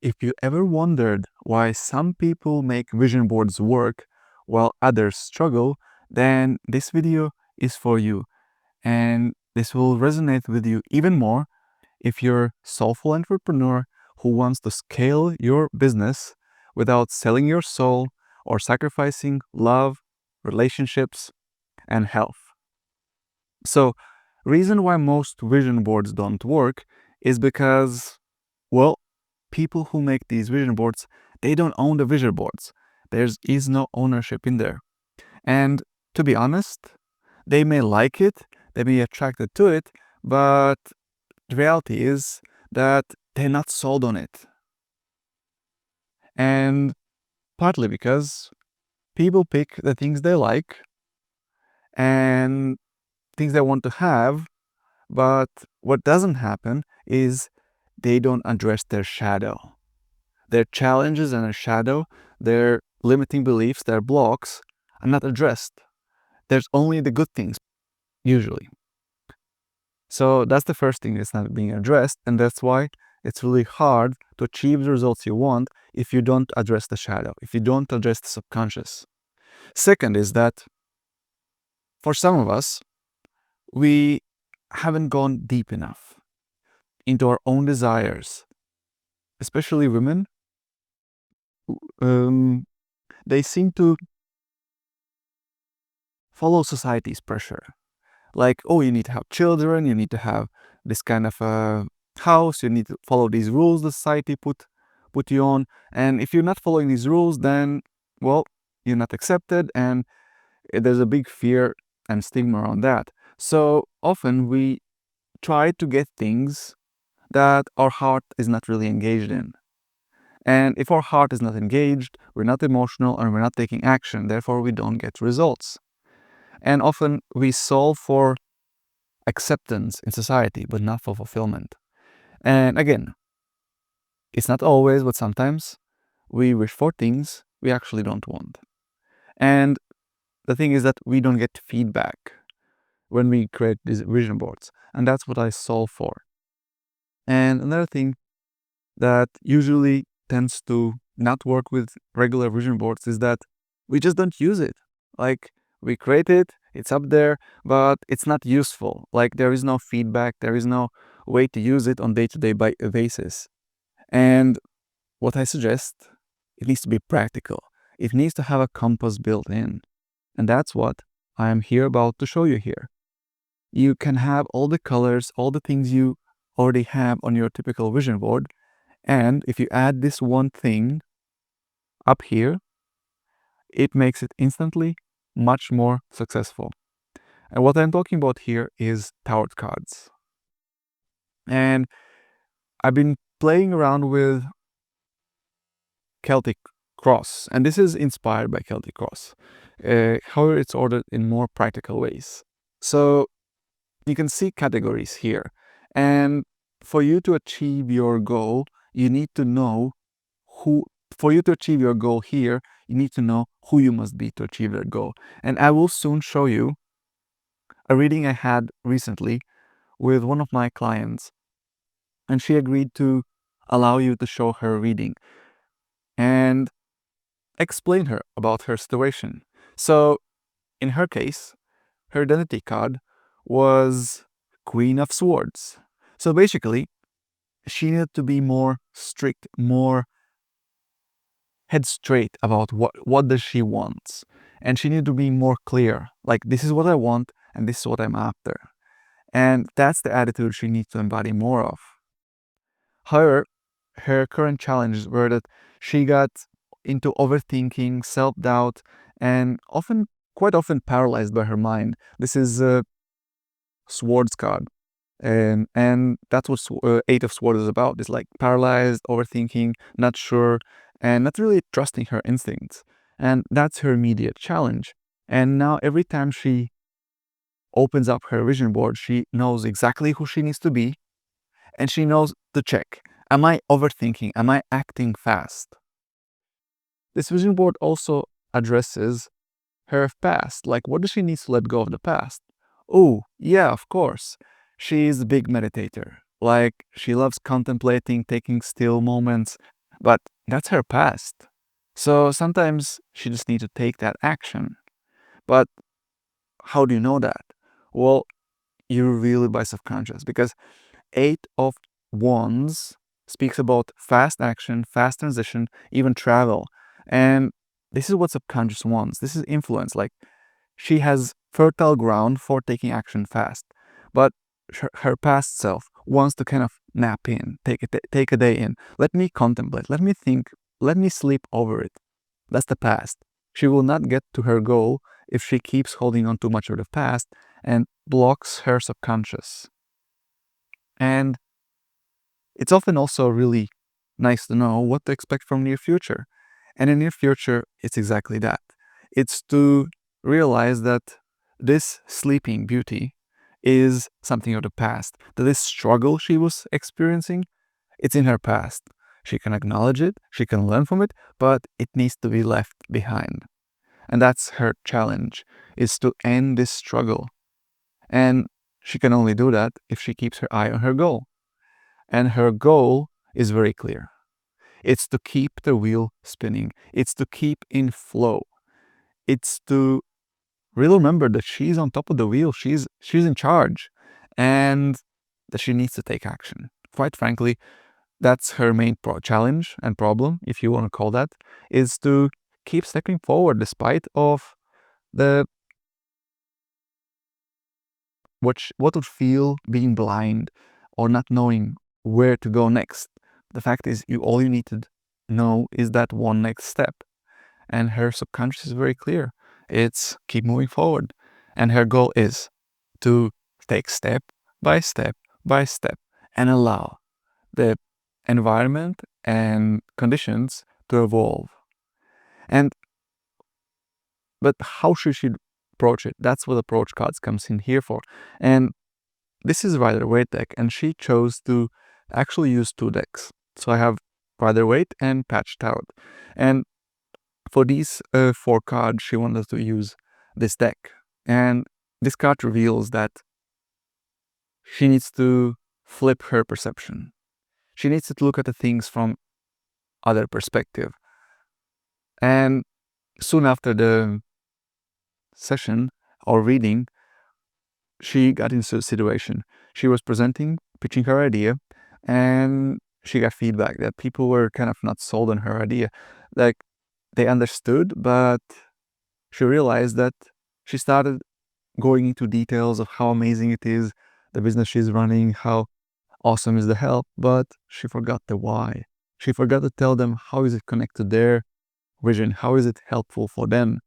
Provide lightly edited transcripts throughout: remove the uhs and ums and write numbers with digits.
If you ever wondered why some people make vision boards work while others struggle, then this video is for you. And this will resonate with you even more if you're a soulful entrepreneur who wants to scale your business without selling your soul or sacrificing love, relationships, and health. So, reason why most vision boards don't work is because, well, people who make these vision boards, they don't own the vision boards. There is no ownership in there. And to be honest, they may like it, they may be attracted to it, but the reality is that they're not sold on it. And partly because people pick the things they like and things they want to have, but what doesn't happen is they don't address their shadow. Their challenges and their shadow, their limiting beliefs, their blocks are not addressed. There's only the good things, usually. So that's the first thing that's not being addressed, and that's why it's really hard to achieve the results you want if you don't address the shadow, if you don't address the subconscious. Second is that for some of us, we haven't gone deep enough into our own desires, especially women. They seem to follow society's pressure. Like, oh, you need to have children, you need to have this kind of a house, you need to follow these rules the society put you on. And if you're not following these rules, then, well, you're not accepted, and there's a big fear and stigma around that. So often we try to get things that our heart is not really engaged in. And if our heart is not engaged, we're not emotional and we're not taking action, therefore we don't get results. And often we solve for acceptance in society, but not for fulfillment. And again, it's not always, but sometimes we wish for things we actually don't want. And the thing is that we don't get feedback when we create these vision boards. And that's what I solve for. And another thing that usually tends to not work with regular vision boards is that we just don't use it. Like, we create it, it's up there, but it's not useful. Like, there is no feedback, there is no way to use it on day-to-day basis. And what I suggest, it needs to be practical. It needs to have a compass built in. And that's what I am here about to show you here. You can have all the colors, all the things you already have on your typical vision board. And if you add this one thing up here, it makes it instantly much more successful. And what I'm talking about here is tarot cards. And I've been playing around with Celtic Cross, and this is inspired by Celtic Cross. However, it's ordered in more practical ways. So you can see categories here. And for you to achieve your goal, you need to know for you to achieve your goal here, you need to know who you must be to achieve that goal. And I will soon show you a reading I had recently with one of my clients. And she agreed to allow you to show her reading and explain her about her situation. So in her case, her identity card was Queen of Swords. So basically, she needed to be more strict, more head straight about what does she want. And she needed to be more clear, like, this is what I want and this is what I'm after. And that's the attitude she needs to embody more of. However, her current challenges were that she got into overthinking, self-doubt, and quite often paralyzed by her mind. This is a Swords card. And that's what Eight of Swords is about. It's like paralyzed, overthinking, not sure, and not really trusting her instincts. And that's her immediate challenge. And now every time she opens up her vision board, she knows exactly who she needs to be, and she knows to check. Am I overthinking? Am I acting fast? This vision board also addresses her past. Like, what does she need to let go of the past? Oh, yeah, of course. She's a big meditator. Like, she loves contemplating, taking still moments, But that's her past. So sometimes she just needs to take that action. But how do you know that? Well, you reveal it by subconscious, because Eight of Wands speaks about fast action, fast transition, even travel. And this is what subconscious wants. This is influence. Like, she has fertile ground for taking action fast. But her past self wants to kind of nap in, take a day in. Let me contemplate, let me think, let me sleep over it. That's the past. She will not get to her goal if she keeps holding on too much of the past and blocks her subconscious. And it's often also really nice to know what to expect from near future. And in near future, it's exactly that. It's to realize that this sleeping beauty is something of the past. That this struggle she was experiencing, it's in her past. She can acknowledge it, she can learn from it, but it needs to be left behind. And that's her challenge, is to end this struggle. And she can only do that if she keeps her eye on her goal. And her goal is very clear. It's to keep the wheel spinning. It's to keep in flow. It's to really remember that she's on top of the wheel. She's in charge, and that she needs to take action. Quite frankly, that's her main challenge and problem, if you want to call that, is to keep stepping forward despite of the what would feel being blind or not knowing where to go next. The fact is, all you need to know is that one next step. And her subconscious is very clear. It's keep moving forward. And her goal is to take step by step by step and allow the environment and conditions to evolve. But how should she approach it? That's what approach cards comes in here for. And this is Rider-Waite deck, and she chose to actually use two decks. So I have Rider-Waite and Patched Out. And for these 4 cards, she wanted to use this deck. And this card reveals that she needs to flip her perception. She needs to look at the things from other perspective. And soon after the session or reading, she got into a situation. She was pitching her idea, and she got feedback that people were kind of not sold on her idea. Like, they understood, but she realized that she started going into details of how amazing it is, the business she's running, how awesome is the help, but she forgot the why. She forgot to tell them how is it connected to their vision, how is it helpful for them.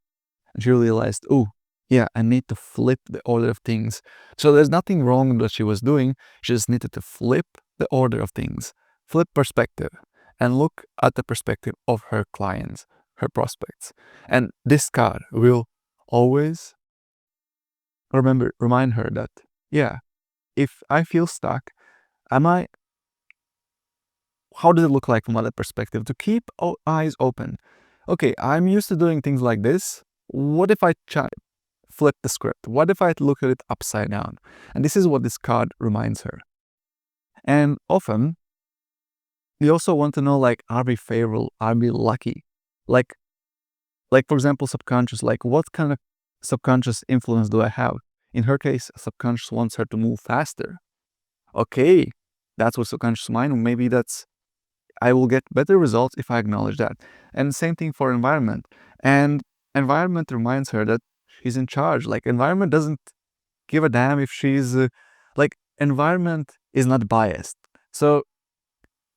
And she realized, oh, yeah, I need to flip the order of things. So there's nothing wrong with what she was doing. She just needed to flip the order of things, flip perspective, and look at the perspective of her clients, her prospects. And this card will always remind her that, yeah, if I feel stuck, how does it look like from other perspective? To keep eyes open. Okay, I'm used to doing things like this. What if I flip the script? What if I look at it upside down? And this is what this card reminds her. And often, we also want to know, like, are we favorable? Are we lucky? Like for example, subconscious, like what kind of subconscious influence do I have? In her case, subconscious wants her to move faster. Okay, that's what subconscious mind, maybe I will get better results if I acknowledge that. And same thing for environment. And environment reminds her that she's in charge. Like, environment doesn't give a damn if she's environment is not biased. So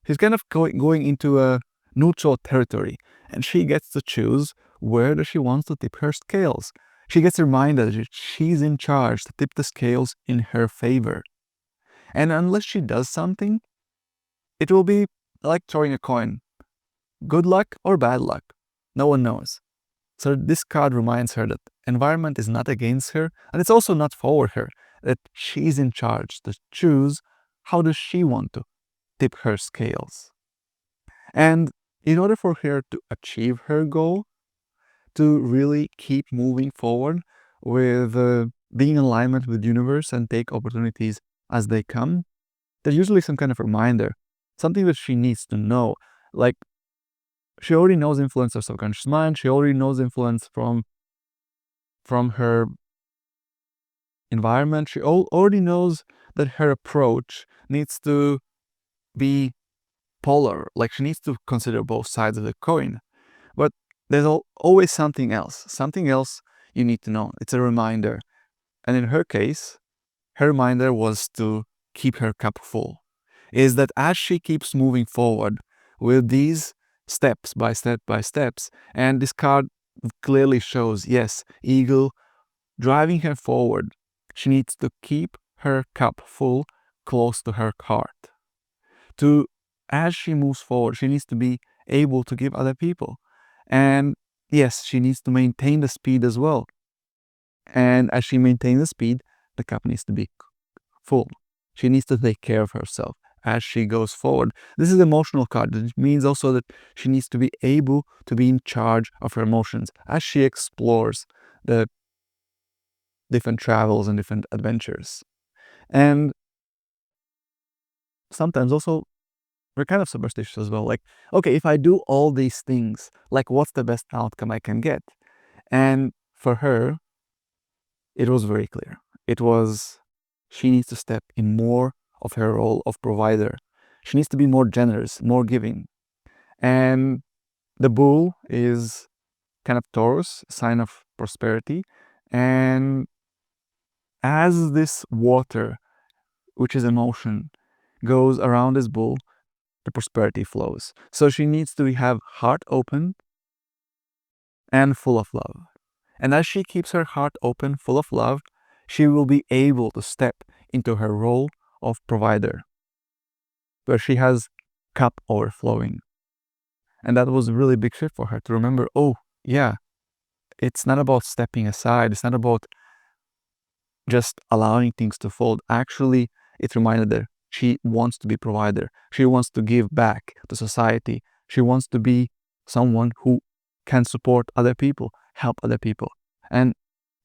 she's kind of going into a neutral territory, and she gets to choose where does she wants to tip her scales. She gets reminded that she's in charge to tip the scales in her favor. And unless she does something, it will be like throwing a coin. Good luck or bad luck. No one knows. So this card reminds her that environment is not against her, and it's also not for her, that she's in charge to choose how does she want to tip her scales. And in order for her to achieve her goal, to really keep moving forward with being in alignment with the universe and take opportunities as they come, there's usually some kind of reminder, something that she needs to know. Like, she already knows influence of subconscious mind. She already knows influence from her environment. She already knows that her approach needs to be polar. Like, she needs to consider both sides of the coin. But there's always something else you need to know. It's a reminder. And in her case, her reminder was to keep her cup full. Is that as she keeps moving forward with these steps by steps, and this card clearly shows, yes, eagle driving her forward, she needs to keep her cup full close to her heart. As she moves forward, she needs to be able to give other people. And yes, she needs to maintain the speed as well. And as she maintains the speed, the cup needs to be full. She needs to take care of herself as she goes forward. This is an emotional card. It means also that she needs to be able to be in charge of her emotions as she explores the different travels and different adventures. And sometimes also we're kind of superstitious as well. Like, okay, if I do all these things, like, what's the best outcome I can get? And for her, it was very clear. It was, she needs to step in more of her role of provider. She needs to be more generous, more giving. And the bull is kind of Taurus, sign of prosperity. And as this water, which is emotion, goes around this bull, the prosperity flows. So she needs to have heart open and full of love. And as she keeps her heart open, full of love, she will be able to step into her role of provider, where she has cup overflowing. And that was a really big shift for her to remember, oh, yeah, it's not about stepping aside. It's not about just allowing things to fold. Actually, it reminded her she wants to be provider. She wants to give back to society. She wants to be someone who can support other people, help other people. And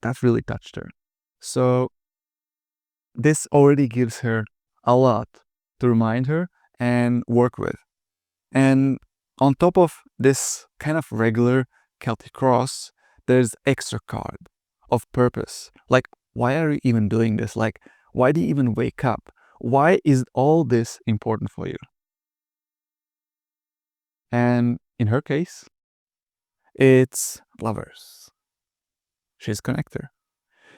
that really touched her. So this already gives her a lot to remind her and work with. And on top of this kind of regular Celtic cross, there's extra card of purpose. Like, why are you even doing this? Like, why do you even wake up? Why is all this important for you? And in her case, it's lovers. She's connector.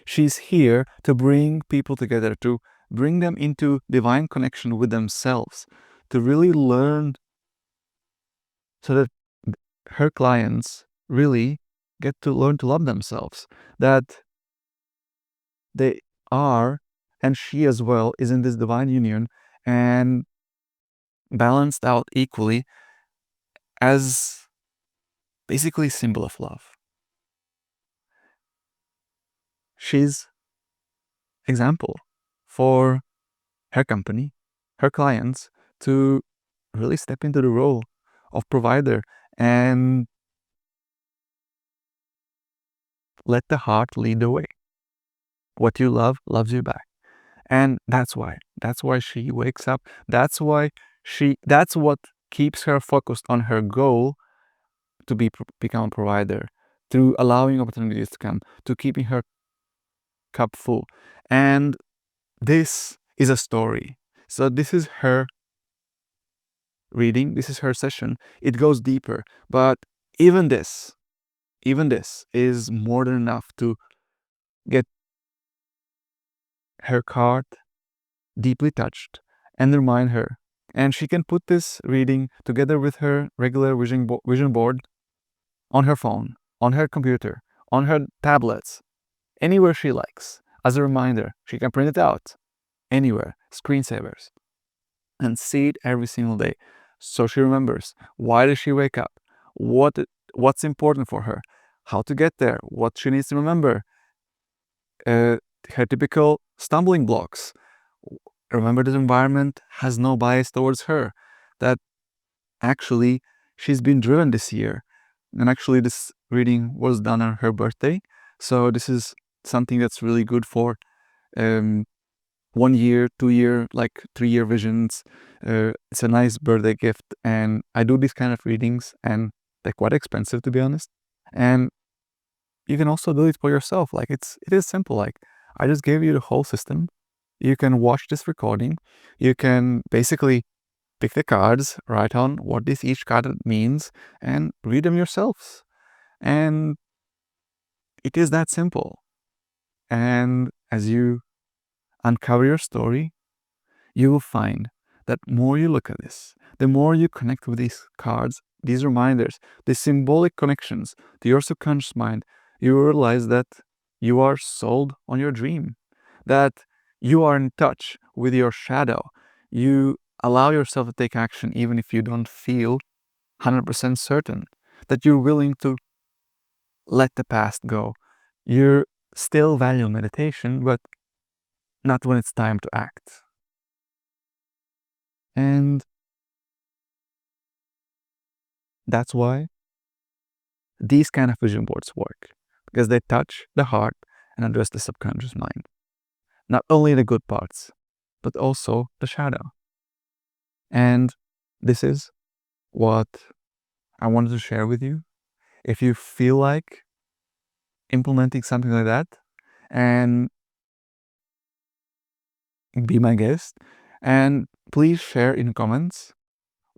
She's here to bring people together, to bring them into divine connection with themselves, to really learn so that her clients really get to learn to love themselves, that they are, and she as well, is in this divine union and balanced out equally as basically symbol of love. She's example for her company, her clients, to really step into the role of provider and let the heart lead the way. What you love loves you back. And that's why she wakes up. That's what keeps her focused on her goal to become a provider, to allowing opportunities to come, to keeping her cup full. And this is a story. So this is her reading, this is her session. It goes deeper, but even this is more than enough to get her heart deeply touched and remind her. And she can put this reading together with her regular vision board on her phone, on her computer, on her tablets, anywhere she likes. As a reminder, she can print it out anywhere, screensavers, and see it every single day. So she remembers, why does she wake up? What's important for her? How to get there? What she needs to remember? Her typical stumbling blocks. Remember that environment has no bias towards her. That actually she's been driven this year. And actually this reading was done on her birthday. So this is something that's really good for 1 year, 2 year, like 3 year visions. It's a nice birthday gift. And I do these kind of readings, and They're quite expensive, to be honest. And you can also do it for yourself. Like it is simple. Like I just gave you the whole system. You can watch this recording. You can basically pick the cards, write on what this each card means, and read them yourselves. And it is that simple. And as you uncover your story, you will find that more you look at this, the more you connect with these cards, these reminders, these symbolic connections to your subconscious mind, you will realize that you are sold on your dream, that you are in touch with your shadow. You allow yourself to take action even if you don't feel 100% certain, that you're willing to let the past go. You still value meditation, but not when it's time to act. And that's why these kind of vision boards work, because they touch the heart and address the subconscious mind. Not only the good parts, but also the shadow. And this is what I wanted to share with you. If you feel like implementing something like that, and be my guest, and please share in the comments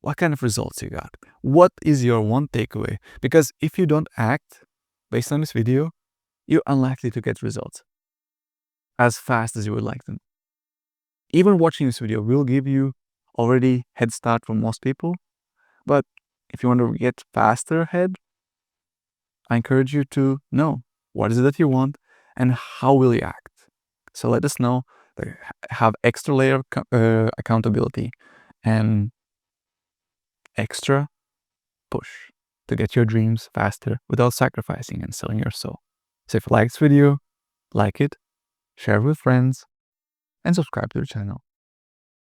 what kind of results you got. What is your one takeaway? Because if you don't act based on this video, you're unlikely to get results as fast as you would like them. Even watching this video will give you already head start from most people. But if you want to get faster ahead, I encourage you to know what is it that you want and how will you act. So let us know, have extra layer of accountability and extra push to get your dreams faster without sacrificing and selling your soul. So if you like this video, like it, share with friends, and subscribe to the channel.